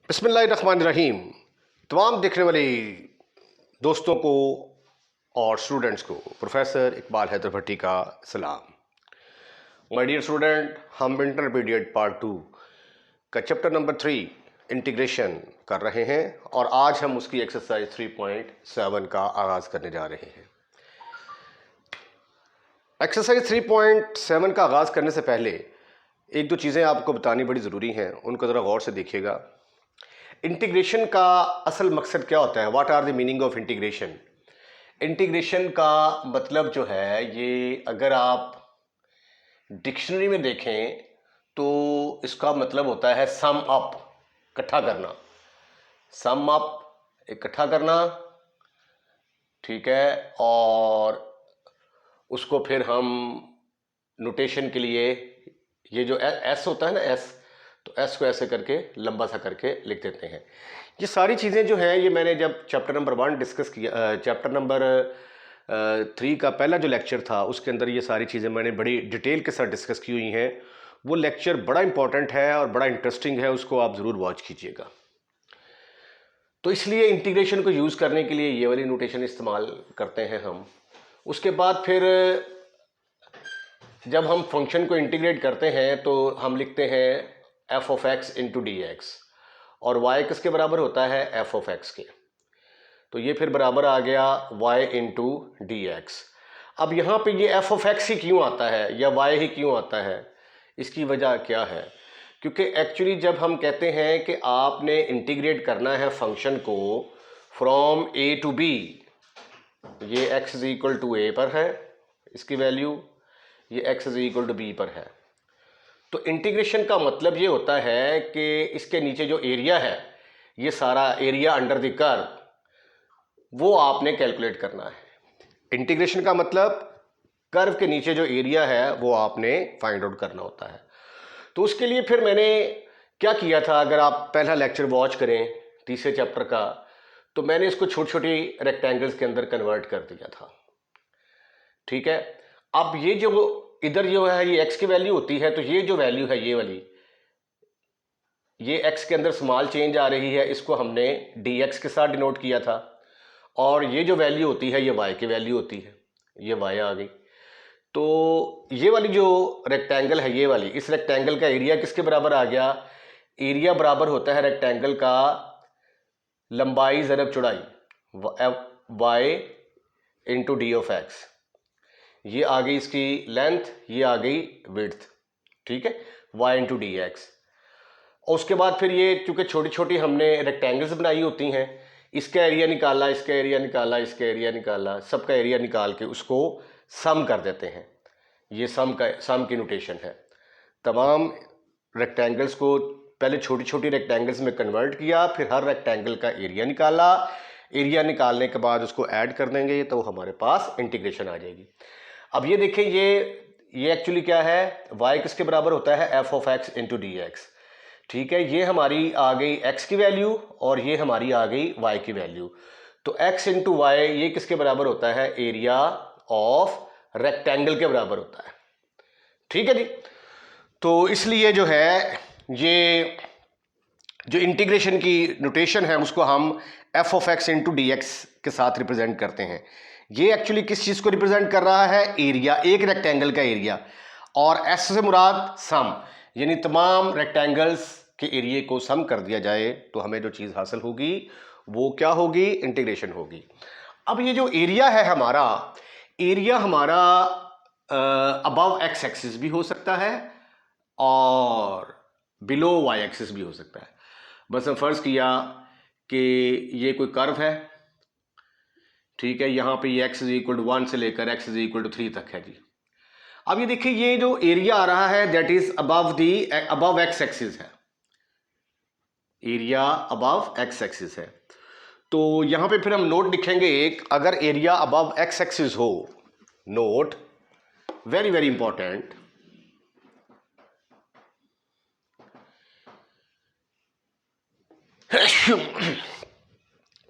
बिस्मिल्लाहिर्रहमानिर्रहीम। तमाम देखने वाले दोस्तों को और स्टूडेंट्स को प्रोफेसर इकबाल हैदर भट्टी का सलाम। माय डियर स्टूडेंट, हम इंटरमीडिएट पार्ट 2 का चैप्टर नंबर 3 इंटीग्रेशन कर रहे हैं और आज हम उसकी एक्सरसाइज 3.7 का आगाज़ करने जा रहे हैं। एक्सरसाइज 3.7 का आगाज़ करने से पहले एक दो चीज़ें आपको बतानी बड़ी ज़रूरी हैं, उनको ज़रा गौर से देखिएगा। इंटीग्रेशन का असल मकसद क्या होता है? What are the meaning of integration? Integration का मतलब जो है, ये अगर आप डिक्शनरी में देखें तो इसका मतलब होता है सम अप, इकट्ठा करना। सम अप, इकट्ठा करना, ठीक है। और उसको फिर हम नोटेशन के लिए, ये जो एस होता है ना, एस, तो एस को ऐसे करके लंबा सा करके लिख देते हैं। ये सारी चीज़ें जो हैं, ये मैंने जब चैप्टर नंबर 1 डिस्कस किया, चैप्टर नंबर 3 का पहला जो लेक्चर था उसके अंदर ये सारी चीज़ें मैंने बड़ी डिटेल के साथ डिस्कस की हुई हैं। वो लेक्चर बड़ा इंपॉर्टेंट है और बड़ा इंटरेस्टिंग है, उसको आप ज़रूर वॉच कीजिएगा। तो इसलिए इंटीग्रेशन को यूज़ करने के लिए ये वाली नोटेशन इस्तेमाल करते हैं हम। उसके बाद फिर जब हम फंक्शन को इंटीग्रेट करते हैं तो हम लिखते हैं F of x into D x, और वाई किसके बराबर होता है? एफ ऑफ एक्स के। तो ये फिर बराबर आ गया वाई इंटू डी एक्स। अब यहाँ पे ये एफ ऑफ एक्स ही क्यों आता है या वाई ही क्यों आता है? इसकी वजह क्या है? क्योंकि एक्चुअली जब हम कहते हैं कि आपने इंटीग्रेट करना है फंक्शन को फ्रॉम ए टू बी, ये X is equal to A पर है इसकी वैल्यू, ये x इज इक्वल टू बी पर है। तो इंटीग्रेशन का मतलब ये होता है कि इसके नीचे जो एरिया है, ये सारा एरिया अंडर द कर्व, वो आपने कैलकुलेट करना है। इंटीग्रेशन का मतलब कर्व के नीचे जो एरिया है वो आपने फाइंड आउट करना होता है। तो उसके लिए फिर मैंने क्या किया था, अगर आप पहला लेक्चर वॉच करें तीसरे चैप्टर का, तो मैंने इसको छोटी छोटी रेक्टेंगल्स के अंदर कन्वर्ट कर दिया था, ठीक है। अब ये जो इधर जो है ये x की वैल्यू होती है, तो ये जो वैल्यू है ये वाली, ये x के अंदर स्मॉल चेंज आ रही है, इसको हमने dx के साथ डिनोट किया था। और ये जो वैल्यू होती है ये y की वैल्यू होती है, ये y आ गई। तो ये वाली जो रेक्टेंगल है, ये वाली, इस रेक्टेंगल का एरिया किसके बराबर आ गया? एरिया बराबर होता है रेक्टेंगल का लंबाई ज़रब चौड़ाई, y into D of x. ये आ गई इसकी लेंथ, ये आ गई विड्थ, ठीक है, y इंटू डी एक्स। और उसके बाद फिर ये चूंकि छोटी छोटी हमने रेक्टेंगल्स बनाई होती हैं, इसका एरिया निकाला, इसका एरिया निकाला, इसका एरिया निकाला, सबका एरिया निकाल के उसको सम कर देते हैं। ये सम की नोटेशन है। तमाम रेक्टेंगल्स को पहले छोटी छोटी रेक्टेंगल्स में कन्वर्ट किया, फिर हर रेक्टेंगल का एरिया निकाला। एरिया निकालने के बाद उसको ऐड कर देंगे तो हमारे पास इंटीग्रेशन आ जाएगी। अब ये देखें, ये एक्चुअली क्या है? y किसके बराबर होता है? F of x into D X, ठीक है। ये हमारी आ गई x की वैल्यू और ये हमारी आ गई y की वैल्यू। तो x इंटू वाई ये किसके बराबर होता है? एरिया ऑफ रेक्टेंगल के बराबर होता है, ठीक है जी। तो इसलिए जो है, ये जो इंटीग्रेशन की नोटेशन है उसको हम F of x into D x के साथ रिप्रेजेंट करते हैं। ये एक्चुअली किस चीज़ को रिप्रेजेंट कर रहा है? एरिया, एक रेक्टेंगल का एरिया। और एस से मुराद सम, यानी तमाम रेक्टेंगल्स के एरिए को सम कर दिया जाए तो हमें जो चीज़ हासिल होगी वो क्या होगी? इंटीग्रेशन होगी। अब ये जो एरिया है हमारा, एरिया हमारा अबव एक्स एक्सिस भी हो सकता है और बिलो वाई एक्सिस भी हो सकता है। बस हम फर्ज किया कि ये कोई कर्व है, ठीक है, यहाँ पे ये x इज इक्वल टू 1 से लेकर x इज इक्वल टू 3 तक है जी। अब ये देखिए, ये जो एरिया आ रहा है that is above x axis है, एरिया अबव एक्स एक्सिस है। तो यहाँ पे फिर हम नोट लिखेंगे एक, अगर एरिया अबव एक्स एक्सिस हो, note very very important,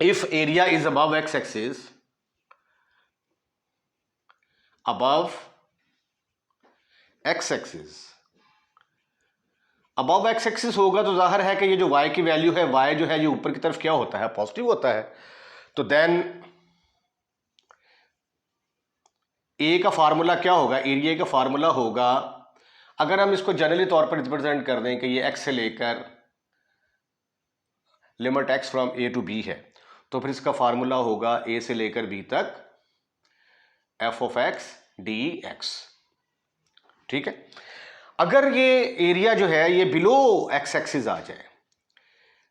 if area is above x-axis, above x-axis, above x axis होगा तो जाहिर है कि ये जो y की वैल्यू है, y जो है ये ऊपर की तरफ क्या होता है, पॉजिटिव होता है। तो देन ए का फार्मूला क्या होगा, एरिया का फार्मूला होगा, अगर हम इसको जनरली तौर पर रिप्रेजेंट कर दें कि ये x से लेकर limit x from a to b है, तो फिर इसका फार्मूला होगा a से लेकर b तक f ऑफ x dx। ठीक है। अगर ये एरिया जो है ये बिलो x एक्सिस आ जाए,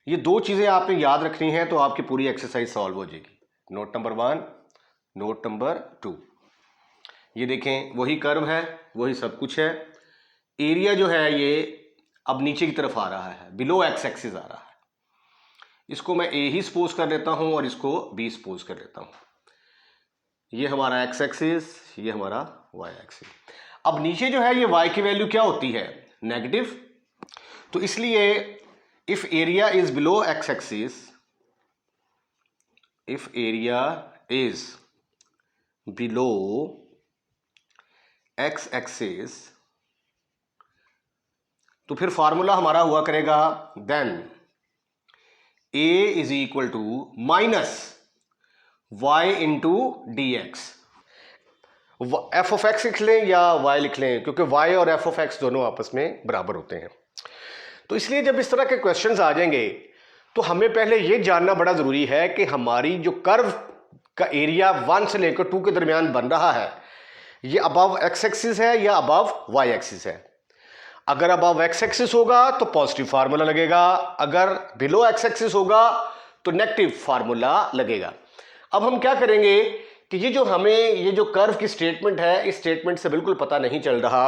ये दो चीजें आपने याद रखनी है तो आपकी पूरी एक्सरसाइज सॉल्व हो जाएगी। Note number 1, note number 2। ये देखें वही कर्व है, वही सब कुछ है। एरिया जो है ये अब नीचे की तरफ आ रहा है, बिलो एक्स एक्सिस आ रहा है। इसको मैं ए ही सपोज कर लेता हूं और इसको बी सपोज कर लेता हूं। ये हमारा एक्स एक्सिस, ये हमारा वाई एक्सिस। अब नीचे जो है ये वाई की वैल्यू क्या होती है, नेगेटिव। तो इसलिए if area is below x axis, if area is below x axis, तो फिर फॉर्मूला हमारा हुआ करेगा then a is equal to minus y into D x. F of x लिख लें या y लिख लें, क्योंकि y और एफ ऑफ एक्स दोनों आपस में बराबर होते हैं। तो इसलिए जब इस तरह के क्वेश्चंस आ जाएंगे तो हमें पहले यह जानना बड़ा जरूरी है कि हमारी जो कर्व का एरिया 1 से लेकर 2 के दरमियान बन रहा है, ये अबव एक्स एक्सिस है या अबव वाई एक्सिस है। अगर अबव एक्स एक्सिस होगा तो पॉजिटिव फार्मूला लगेगा, अगर बिलो एक्स एक्सिस होगा तो नेगेटिव फार्मूला लगेगा। अब हम क्या करेंगे कि ये जो हमें ये जो कर्व की स्टेटमेंट है, इस स्टेटमेंट से बिल्कुल पता नहीं चल रहा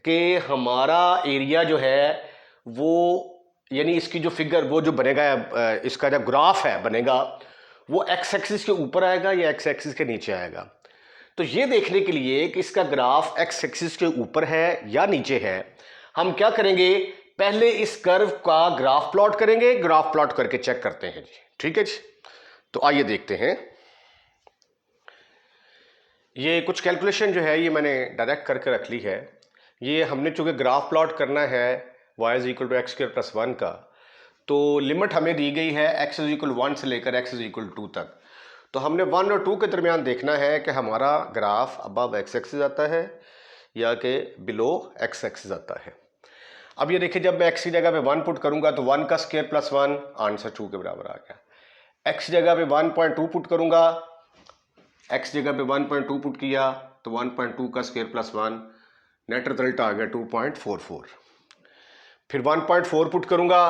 कि हमारा एरिया जो है वो, यानी इसकी जो फिगर वो जो बनेगा, इसका जो ग्राफ है बनेगा, वो एक्स एक्सिस के ऊपर आएगा या एक्स एक्सिस के नीचे आएगा। तो ये देखने के लिए कि इसका ग्राफ एक्स एक्सिस के ऊपर है या नीचे है, हम क्या करेंगे, पहले इस कर्व का ग्राफ प्लॉट करेंगे। ग्राफ प्लॉट करके चेक करते हैं जी। ठीक है जी, तो आइए देखते हैं। ये कुछ कैलकुलेशन जो है ये मैंने डायरेक्ट करके रख ली है। ये हमने चूंकि ग्राफ प्लॉट करना है y is equal to x square plus 1 का, तो लिमिट हमें दी गई है x इज इक्वल 1 से लेकर x इज इक्वल 2 तक। तो हमने 1 और 2 के दरमियान देखना है कि हमारा ग्राफ अबव एक्स एक्सिस आता है या कि बिलो एक्स एक्सिस आता है। अब ये देखिए, जब मैं x की जगह पे 1 पुट करूंगा तो 1 का स्क्वायर प्लस 1 आंसर 2 के बराबर आ गया। x जगह पे 1.2 पुट करूंगा, x जगह पे 1.2 पुट किया तो 1.2 का स्क्वायर प्लस 1, नेट रिजल्ट आ गया 2.44। फिर 1.4 पुट करूंगा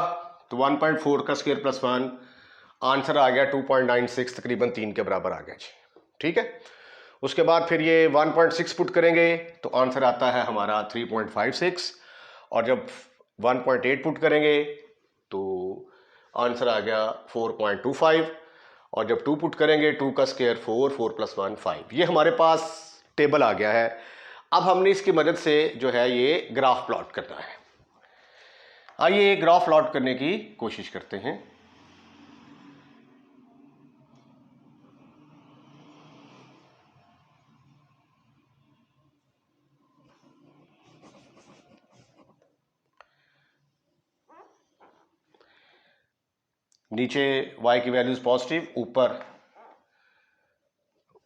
तो 1.4 का स्क्वायर प्लस 1, आंसर आ गया 2.96, तकरीबन 3 के बराबर आ गया जी। ठीक है। उसके बाद फिर ये 1.6 पुट करेंगे तो आंसर आता है हमारा 3.56, और जब 1.8 पुट करेंगे तो आंसर आ गया 4.25, और जब 2 पुट करेंगे 2 का स्क्वायर 4, 4 प्लस 1 5। ये हमारे पास टेबल आ गया है। अब हमने इसकी मदद से जो है ये ग्राफ प्लॉट करना है। आइए ग्राफ प्लॉट करने की कोशिश करते हैं। नीचे y की वैल्यूज पॉजिटिव,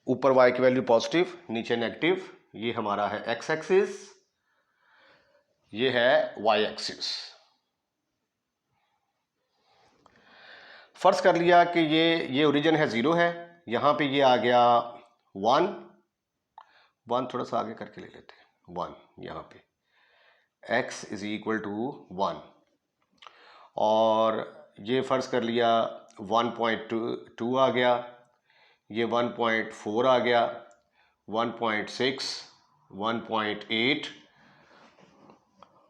ऊपर y की वैल्यू पॉजिटिव, नीचे नेगेटिव। ये हमारा है x एक्सिस, ये है y एक्सिस। फर्ज कर लिया कि ये ओरिजिन है 0 है, यहां पे ये आ गया 1 थोड़ा सा आगे करके ले लेते हैं, 1 यहां पे x इज इक्वल टू 1, और ये फर्ज कर लिया 1.2 आ गया, ये 1.4 आ गया, 1.6, 1.8,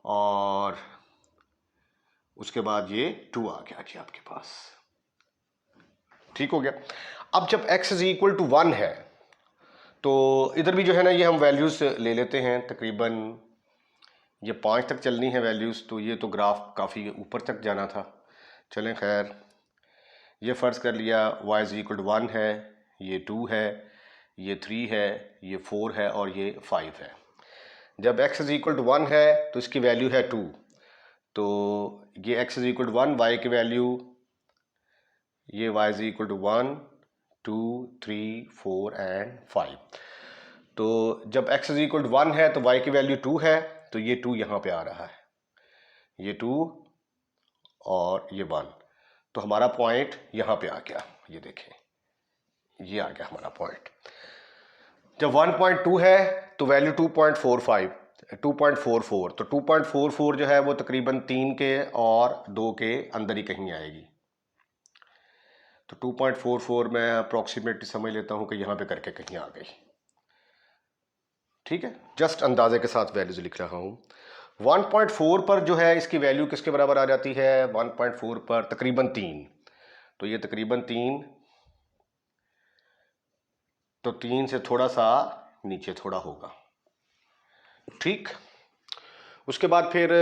और उसके बाद ये 2 आ गया जी आपके पास। ठीक हो गया। अब जब x इज इक्वल टू 1 है तो इधर भी जो है ना ये हम वैल्यूज ले लेते हैं, तकरीबन ये 5 तक चलनी है वैल्यूज, तो ये तो ग्राफ काफ़ी ऊपर तक जाना था। चलें खैर, ये फ़र्ज़ कर लिया y इज इक्वल टू 1 है, ये 2 है, ये 3 है, ये 4 है और ये 5 है। जब x इज इक्वल टू 1 है तो इसकी वैल्यू है 2, तो ये x is equal to 1, y की वैल्यू ये y is equal to 1 2 3 4 and 5। तो जब x इज इक्वल टू 1 है तो y की वैल्यू 2 है, तो ये 2 यहाँ पे आ रहा है, ये 2 और ये 1, तो हमारा पॉइंट यहाँ पे आ गया। ये देखें, ये आ गया हमारा पॉइंट। जब 1.2 है तो वैल्यू 2.44, तो 2.44 जो है वो तकरीबन 3 के और 2 के अंदर ही कहीं आएगी। तो 2.44 मैं अप्रॉक्सीमेटली समझ लेता हूं कि यहां पे करके कहीं आ गई। ठीक है, जस्ट अंदाजे के साथ वैल्यूज लिख रहा हूं। 1.4 पर जो है इसकी वैल्यू किसके बराबर आ जाती है? 1.4 पर तकरीबन 3, तो ये तकरीबन 3, तो 3 से थोड़ा सा नीचे थोड़ा होगा। ठीक, उसके बाद फिर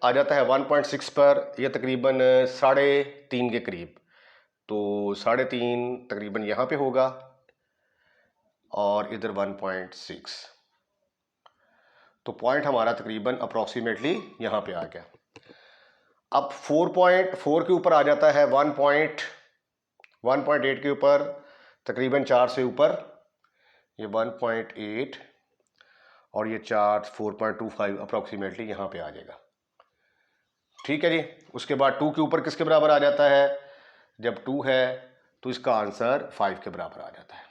आ जाता है 1.6 पर, यह तकरीबन 3.5 के करीब, तो 3.5 तकरीबन यहाँ पे होगा और इधर 1.6, तो पॉइंट हमारा तकरीबन अप्रॉक्सीमेटली यहाँ पे आ गया। अब 4.4 के ऊपर आ जाता है 1.8 के ऊपर, तकरीबन 4 से ऊपर, ये 1.8 और ये 4.25 अप्रॉक्सीमेटली यहाँ पे आ जाएगा। ठीक है जी। उसके बाद 2 के ऊपर किसके बराबर आ जाता है? जब 2 है तो इसका आंसर 5 के बराबर आ जाता है।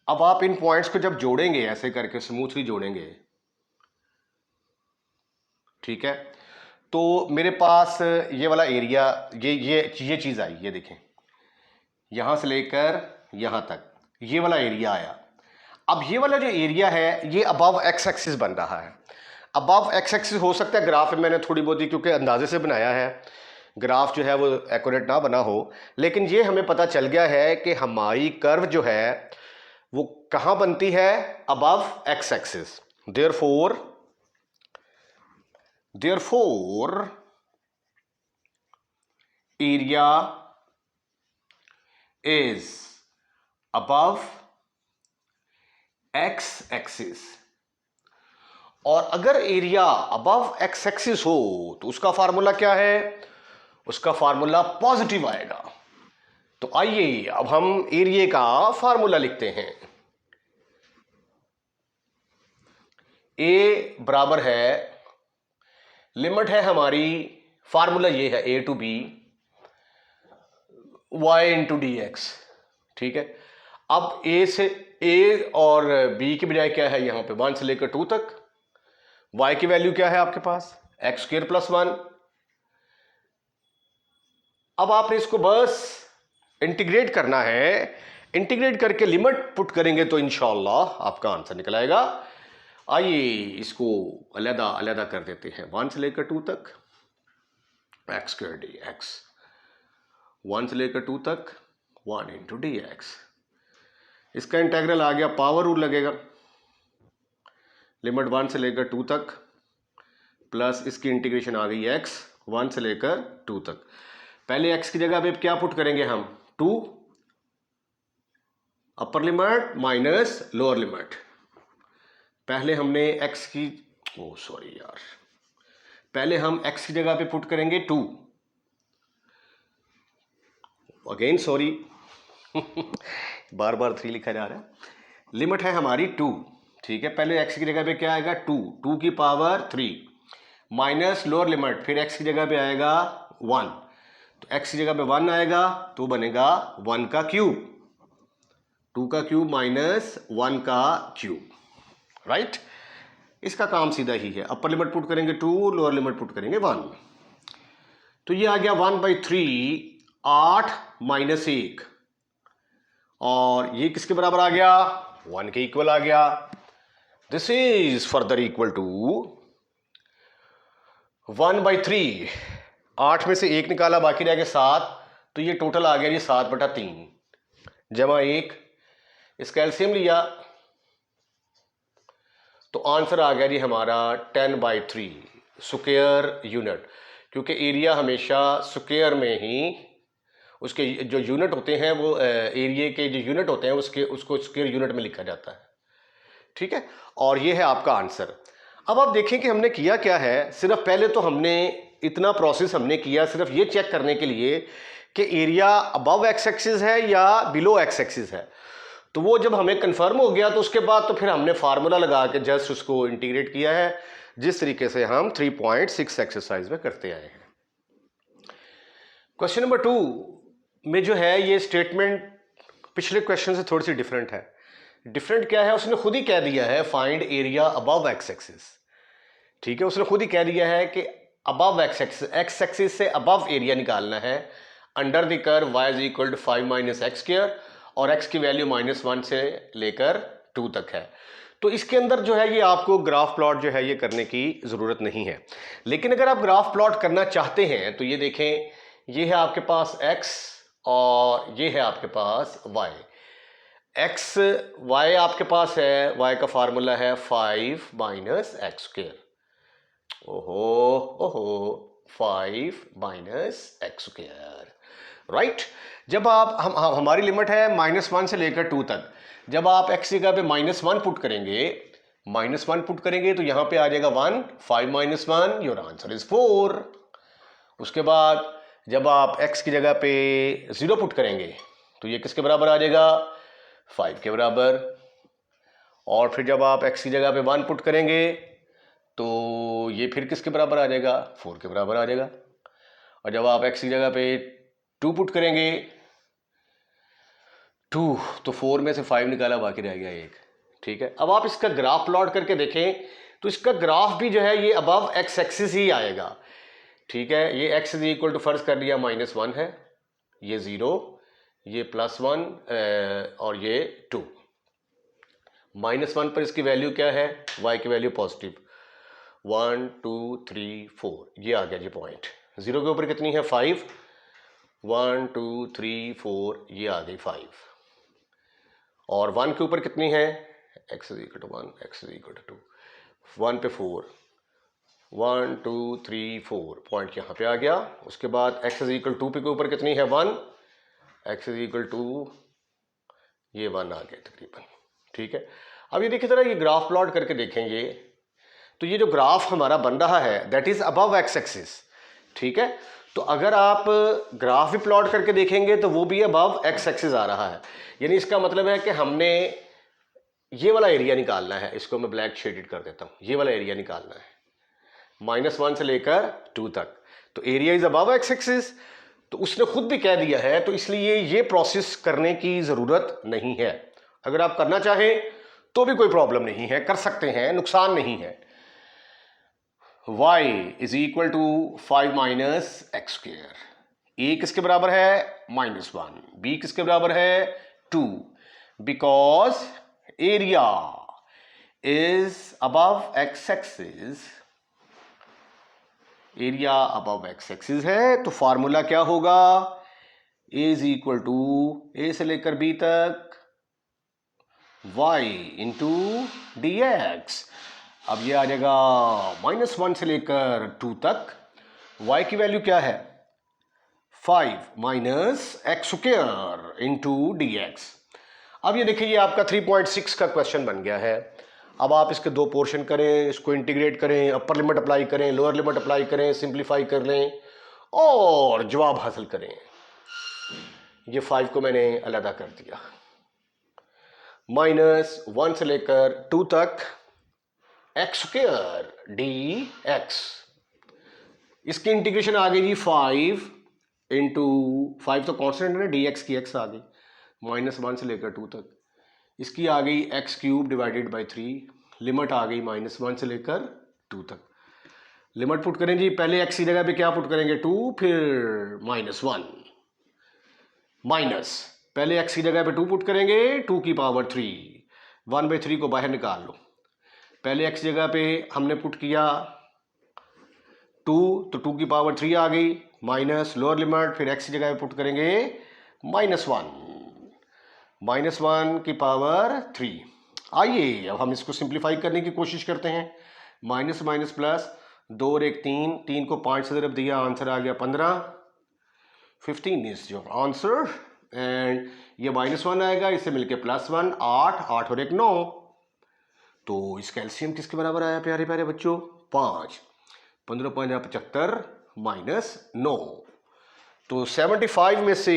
अब आप इन पॉइंट्स को जब जोड़ेंगे, ऐसे करके स्मूथली जोड़ेंगे, ठीक है, तो मेरे पास ये वाला एरिया, ये चीज आई, ये देखें, यहां से लेकर यहां तक ये वाला एरिया आया। अब ये वाला जो एरिया है ये अबव एक्स एक्सिस बन रहा है। अबव एक्स एक्सिस हो सकता है ग्राफ में मैंने थोड़ी बहुत ही क्योंकि अंदाजे से बनाया है, ग्राफ जो है वो एक्यूरेट ना बना हो, लेकिन ये हमें पता चल गया है कि हमारी कर्व जो है वो कहां बनती है? Above x axis. Therefore area is above x axis. और अगर एरिया अबव एक्स एक्सिस हो तो उसका फार्मूला क्या है? उसका फार्मूला पॉजिटिव आएगा। तो आइए अब हम एरिया का फार्मूला लिखते हैं। ए बराबर है, लिमिट है हमारी, फार्मूला ये है A to B Y into D X. ठीक है, अब ए और बी की बजाय क्या है यहां पे? 1 से लेकर 2 तक। y की वैल्यू क्या है आपके पास? x² + 1। अब आपने इसको बस इंटीग्रेट करना है, इंटीग्रेट करके लिमिट पुट करेंगे तो इंशाल्लाह आपका आंसर निकल आएगा। आइए इसको अलग अलग कर देते हैं। 1 से लेकर 2 तक x² dx, 1 से लेकर 2 तक 1 इंटू डी एक्स। इसका इंटेग्रल आ गया, पावर रूल लगेगा, लिमिट 1 से लेकर 2 तक प्लस इसकी इंटीग्रेशन आ गई x 1 से लेकर 2 तक। पहले x की जगह पे क्या पुट करेंगे हम? 2 upper limit minus lower limit. पहले हमने x की पहले हम x की जगह पे पुट करेंगे 2, अगेन सॉरी बार बार 3 लिखा जा रहा है। लिमिट है हमारी 2, ठीक है, पहले x की जगह पे क्या आएगा? 2 की पावर 3 माइनस लोअर लिमिट, फिर x की जगह पे आएगा 1, तो x की जगह पे 1 आएगा तो बनेगा 1 का क्यूब, 2 का क्यूब माइनस 1 का क्यूब, राइट। इसका काम सीधा ही है, अपर लिमिट पुट करेंगे 2, लोअर लिमिट पुट करेंगे 1, तो ये आ गया 1/3 8 माइनस 1, और ये किसके बराबर आ गया? 1 के इक्वल आ गया। This is further equal to 1/3, 8 में से 1 निकाला, बाकी रह गया 7, तो ये टोटल आ गया जी 7/3 जमा 1, इसका एलसीएम लिया तो आंसर आ गया जी हमारा 10/3 स्क्वायर यूनिट, क्योंकि एरिया हमेशा स्क्वायर में ही, उसके जो यूनिट होते हैं वो एरिया के जो यूनिट होते हैं उसको स्क्वायर यूनिट में लिखा जाता है। ठीक है, और ये है आपका आंसर। अब आप देखें कि हमने किया क्या है। सिर्फ पहले तो हमने इतना प्रोसेस हमने किया सिर्फ ये चेक करने के लिए कि एरिया अबव एक्स एक्सिस है या बिलो एक्स एक्सिस है। तो वो जब हमें कंफर्म हो गया तो उसके बाद तो फिर हमने फार्मूला लगा के जस्ट उसको इंटीग्रेट किया है, जिस तरीके से हम 3.6 एक्सरसाइज में करते आए हैं। क्वेश्चन नंबर 2 में जो है ये स्टेटमेंट पिछले क्वेश्चन से थोड़ी सी डिफरेंट है। डिफरेंट क्या है, उसने खुद ही कह दिया है find area above x axis. ठीक है, उसने खुद ही कह दिया है कि अबव एक्स एक्सिस से अबव एरिया निकालना है under the curve y is equal to 5 minus x square और x की वैल्यू -1 से लेकर 2 तक है। तो इसके अंदर जो है ये आपको ग्राफ प्लॉट जो है ये करने की ज़रूरत नहीं है। लेकिन अगर आप ग्राफ प्लॉट करना चाहते हैं तो ये देखें, ये है आपके पास x और ये है आपके पास y। x y आपके पास है, y का फार्मूला है 5 माइनस एक्स स्क्वायर। ओहो ओहो 5 माइनस एक्स स्क्वायर, राइट। जब आप हमारी लिमिट है -1 से लेकर 2 तक। जब आप x की जगह पे -1 पुट करेंगे, -1 पुट करेंगे तो यहां पे आ जाएगा 1, 5 माइनस 1, योर आंसर इज 4। उसके बाद जब आप x की जगह पे 0 पुट करेंगे तो ये किसके बराबर आ जाएगा, 5 के बराबर। और फिर जब आप x की जगह पे 1 पुट करेंगे तो ये फिर किसके बराबर आ जाएगा, 4 के बराबर आ जाएगा। और जब आप x की जगह पे 2 पुट करेंगे 2, तो 4 में से 5 निकाला, बाकी रह गया 1। ठीक है, अब आप इसका ग्राफ प्लॉट करके देखें तो इसका ग्राफ भी जो है ये अबव एक्स एक्सिस ही आएगा। ठीक है, ये x इज इक्वल टू फर्ज कर लिया -1 है, ये 0, ये +1 और ये 2। -1 पर इसकी वैल्यू क्या है, y की वैल्यू पॉजिटिव 1 2 3 4, ये आ गया जी पॉइंट। 0 के ऊपर कितनी है 5, 1 2 3 4, ये आ गई 5। और 1 के ऊपर कितनी है, x is equal to 1, x is equal to 2, 1 पे 4, 1 2 3 4, पॉइंट यहाँ पे आ गया। उसके बाद x इज इक्वल 2 पे के ऊपर कितनी है 1, x इज इक्वल टू ये 1 आ गया तकरीबन। ठीक है, अब ये देखिए जरा, ये ग्राफ प्लॉट करके देखेंगे तो ये जो ग्राफ हमारा बन रहा है that is above x axis. ठीक है, तो अगर आप ग्राफ भी प्लॉट करके देखेंगे तो वो भी अबव एक्स एक्सिस आ रहा है। यानी इसका मतलब है कि हमने ये वाला एरिया निकालना है। इसको मैं ब्लैक शेडेड कर देता हूं, ये वाला एरिया निकालना है -1 से लेकर 2 तक। तो area is above x axis, तो उसने खुद भी कह दिया है, तो इसलिए ये प्रोसेस करने की ज़रूरत नहीं है। अगर आप करना चाहें तो भी कोई प्रॉब्लम नहीं है, कर सकते हैं, नुकसान नहीं है। y is equal to 5 minus x square, a किसके बराबर है -1, b किसके बराबर है 2, because area is above x axis. Area above x axis है तो फॉर्मूला क्या होगा, a is equal to a से लेकर b तक y इंटू डी एक्स। अब ये आ जाएगा -1 से लेकर 2 तक। y की वैल्यू क्या है 5 minus x square into D x. अब ये देखिए, ये आपका 3.6 का क्वेश्चन बन गया है। अब आप इसके 2 पोर्शन करें, इसको इंटीग्रेट करें, अपर लिमिट अप्लाई करें, लोअर लिमिट अप्लाई करें, सिंप्लीफाई कर लें और जवाब हासिल करें। ये 5 को मैंने अलग कर दिया, -1 से लेकर 2 तक एक्स स्क्वायर डी एक्स। इसकी इंटीग्रेशन आ गई जी 5 इंटू 5 तो कॉन्स्टेंट है ना, डी एक्स की x आ गई, -1 से लेकर 2 तक। इसकी आ गई X cube divided by 3, limit आ गई -1 से लेकर 2 तक। लिमिट पुट करें जी, पहले x की जगह पे क्या पुट करेंगे 2, फिर -1 माइनस, पहले x की जगह पे 2 पुट करेंगे 2 की पावर 3, 1/3 को बाहर निकाल लो। पहले x जगह पे हमने पुट किया 2, तो 2 की पावर 3 आ गई, माइनस लोअर लिमिट, फिर x की जगह पे पुट करेंगे -1 की पावर 3। आइए अब हम इसको सिंप्लीफाई करने की कोशिश करते हैं। माइनस माइनस प्लस, 2 और 1 3, 3 को 5 से ज़रब दिया, आंसर आ गया 15। 15 इज योर आंसर। एंड ये -1 आएगा, इससे मिलके +1, 8 और 1 9। तो इसका एलसीएम किसके बराबर आया प्यारे प्यारे बच्चों? 5। 15.75 माइनस 9, तो 75 में से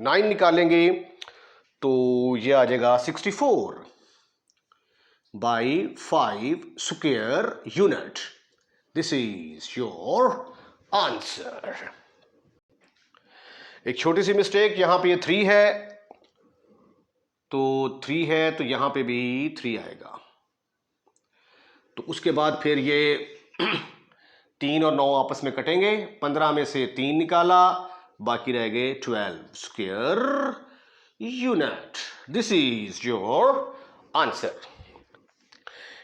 9 निकालेंगे तो ये आ जाएगा 64 by 5 square unit. This is your answer. एक छोटी सी मिस्टेक, यहां पे ये 3 है, तो 3 है तो यहां पे भी 3 आएगा। तो उसके बाद फिर ये 3 और 9 आपस में कटेंगे, 15 में से 3 निकाला, बाकी रह गए 12 square unit. This is your answer.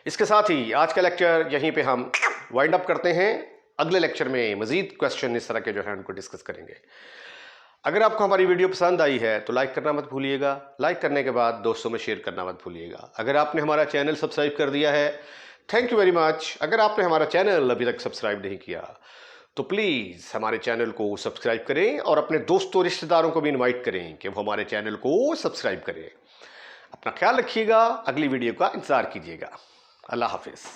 इसके साथ ही आज का लेक्चर यहीं पे हम वाइंड अप करते हैं। अगले लेक्चर में मजीद क्वेश्चन इस तरह के जो है उनको डिस्कस करेंगे। अगर आपको हमारी वीडियो पसंद आई है तो लाइक करना मत भूलिएगा। लाइक करने के बाद दोस्तों में शेयर करना मत भूलिएगा। अगर आपने हमारा चैनल सब्सक्राइब कर दिया है, थैंक यू वेरी मच। अगर आपने हमारा चैनल अभी तक सब्सक्राइब नहीं किया तो प्लीज़ हमारे चैनल को सब्सक्राइब करें और अपने दोस्तों रिश्तेदारों को भी इनवाइट करें कि वो हमारे चैनल को सब्सक्राइब करें। अपना ख्याल रखिएगा, अगली वीडियो का इंतज़ार कीजिएगा। अल्लाह हाफिज़।